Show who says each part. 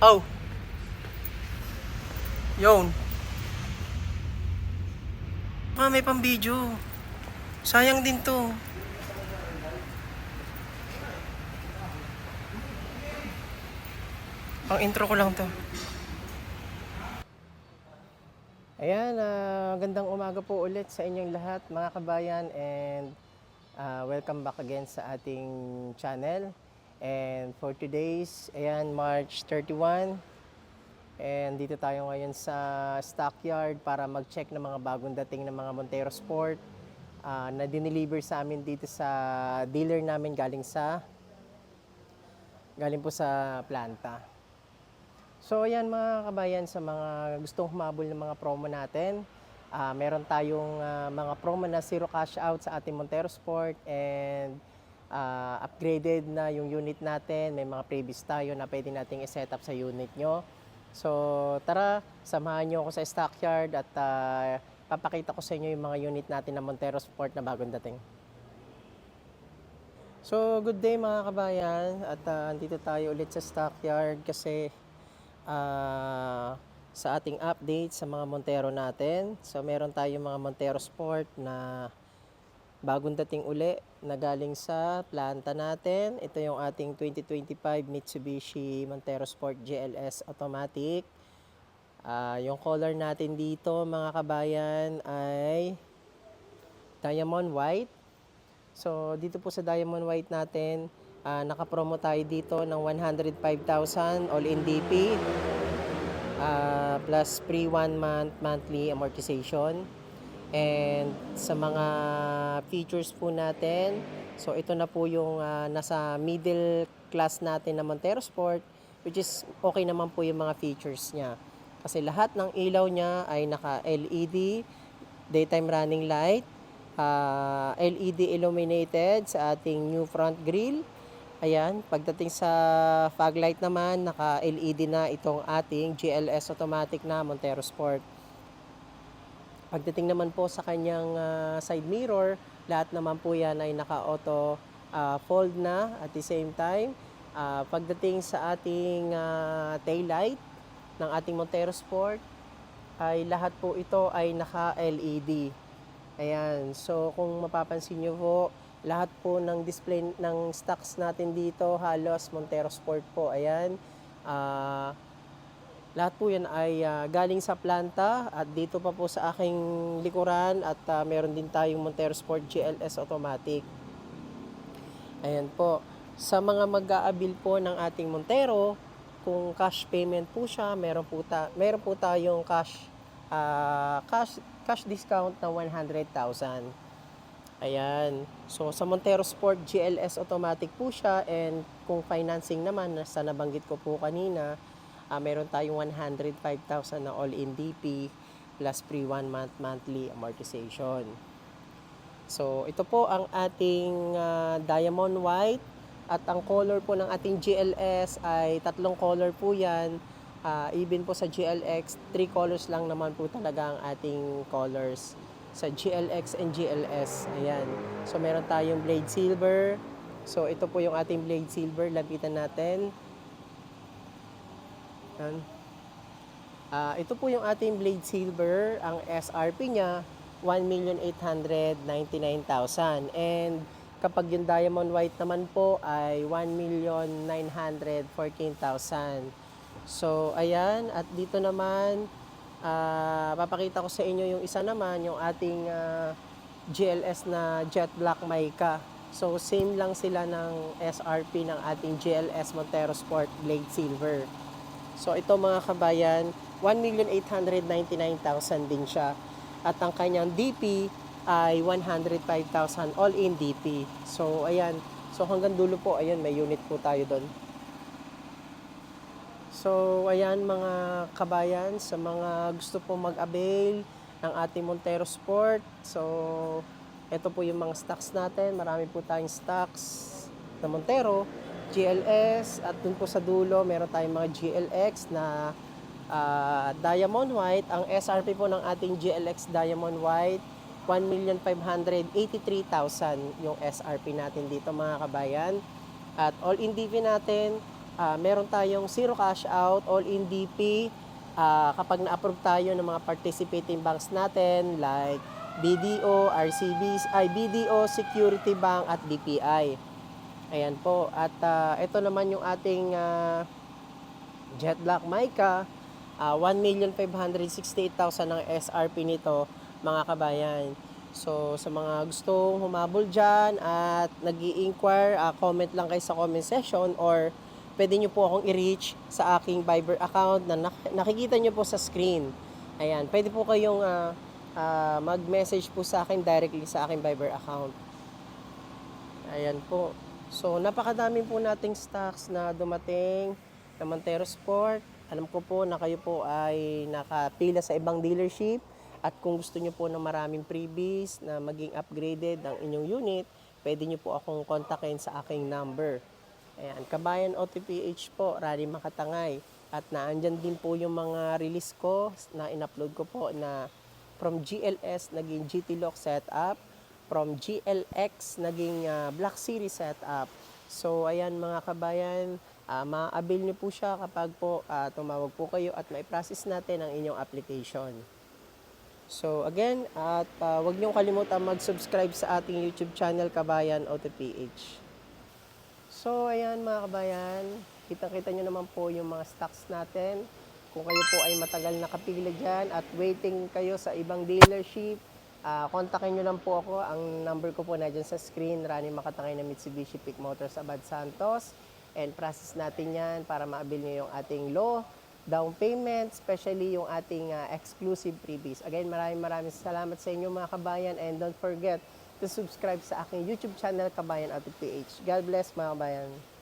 Speaker 1: Oh, yun. May pang video. Sayang din to. Pang intro ko lang to. Ayan, gandang umaga po ulit sa inyong lahat mga kabayan, and welcome back again sa ating channel. And for today's, ayan, March 31, and dito tayo ngayon sa stockyard para mag-check ng mga bagong dating ng mga Montero Sport na dineliver sa amin dito sa dealer namin galing po sa planta. So ayan mga kabayan, sa mga gustong humabol ng mga promo natin, meron tayong mga promo na zero cash out sa ating Montero Sport, and upgraded na yung unit natin. May mga previous tayo na pwede nating i-set up sa unit nyo. So tara, samahan nyo ako sa stockyard at papakita ko sa inyo yung mga unit natin na Montero Sport na bagong dating. So good day mga kabayan, at andito tayo ulit sa stockyard kasi sa ating update sa mga Montero natin. So meron tayong mga Montero Sport na bagong dating uli na galing sa planta natin. Ito yung ating 2025 Mitsubishi Montero Sport GLS Automatic. Yung color natin dito mga kabayan ay Diamond White. So dito po sa Diamond White natin, nakapromo tayo dito ng 105,000 all-in DP, plus free 1 month monthly amortization. And sa mga features po natin, so ito na po yung nasa middle class natin na Montero Sport, which is okay naman po yung mga features niya. Kasi lahat ng ilaw niya ay naka LED, daytime running light, LED illuminated sa ating new front grille. Ayan, pagdating sa fog light naman, naka LED na itong ating GLS automatic na Montero Sport. Pagdating naman po sa kanyang side mirror, lahat naman po yan ay naka-auto fold na at the same time. Pagdating sa ating tail light ng ating Montero Sport, ay lahat po ito ay naka-LED. Ayan, so kung mapapansin nyo po, lahat po ng display ng stocks natin dito, halos Montero Sport po. Ayan, lahat po yan ay galing sa planta, at dito pa po sa aking likuran at meron din tayong Montero Sport GLS Automatic. Ayan po. Sa mga mag-aabil po ng ating Montero, kung cash payment po siya, meron po tayong cash discount na 100,000. Ayan. So sa Montero Sport GLS Automatic po siya, and kung financing naman, sa nabanggit ko po kanina, meron tayong 105,000 na all-in DP plus free 1 month monthly amortization. So ito po ang ating Diamond White, at ang color po ng ating GLS ay tatlong color po yan. Even po sa GLX, 3 colors lang naman po talaga ang ating colors sa GLX and GLS. Ayan. So meron tayong blade silver. So ito po yung ating blade silver, lapitan natin. Ayan. Ito po yung ating blade silver. Ang SRP niya 1,899,000, and kapag yung diamond white naman po ay 1,914,000. So ayan, at dito naman papakita ko sa inyo yung isa naman, yung ating GLS na jet black mica. So same lang sila ng SRP ng ating GLS Montero Sport blade silver. So ito mga kabayan, 1,899,000 din siya. At ang kanyang DP ay 105,000 all-in DP. So ayan, so hanggang dulo po, ayan, may unit po tayo doon. So ayan mga kabayan, sa mga gusto po mag-avail ng ating Montero Sport, so ito po yung mga stocks natin. Marami po tayong stocks na Montero GLS, at dun po sa dulo meron tayong mga GLX na Diamond White. Ang SRP po ng ating GLX Diamond White 1,583,000 yung SRP natin dito mga kabayan. At all-in DP natin meron tayong zero cash out, all-in DP, kapag na-approve tayo ng mga participating banks natin like BDO, RCBs, BDO, Security Bank at BPI. Ayan po. At ito naman yung ating Jet Black Mica, 1,568,000 ang SRP nito, mga kabayan. So, sa mga gustong humabol dyan at nag inquire comment lang kayo sa comment section or pwede nyo po akong i-reach sa aking Viber account na nakikita nyo po sa screen. Ayan, pwede po kayong mag-message po sa akin directly sa aking Viber account. Ayan po. So, napakadami po nating stocks na dumating na Montero Sport. Alam ko po na kayo po ay nakapila sa ibang dealership at kung gusto nyo po ng maraming freebies na maging upgraded ang inyong unit, pwede nyo po akong kontakin sa aking number. Ayan, Kabayan OTPH po, Rally Makatangay. At naandyan din po yung mga release ko na in-upload ko po na from GLS naging GT Lock setup, from GLX naging Black Series setup. So ayan mga kabayan, ma-avail nyo po siya kapag po tumawag po kayo at mai-process natin ang inyong application. So again, at huwag niyong kalimutan mag-subscribe sa ating YouTube channel Kabayan OTPH. So ayan mga kabayan, kita-kita nyo naman po yung mga stocks natin. Kung kayo po ay matagal nakapila dyan at waiting kayo sa ibang dealership, kontakin nyo lang po ako. Ang number ko po na dyan sa screen, Rani Makatangay na Mitsubishi Pick Motors Abad Santos. And process natin yan para ma-avail nyo yung ating low down payment, especially yung ating exclusive freebies. Again, maraming salamat sa inyo mga kabayan and don't forget to subscribe sa aking YouTube channel Kabayan Auto PH. God bless mga kabayan.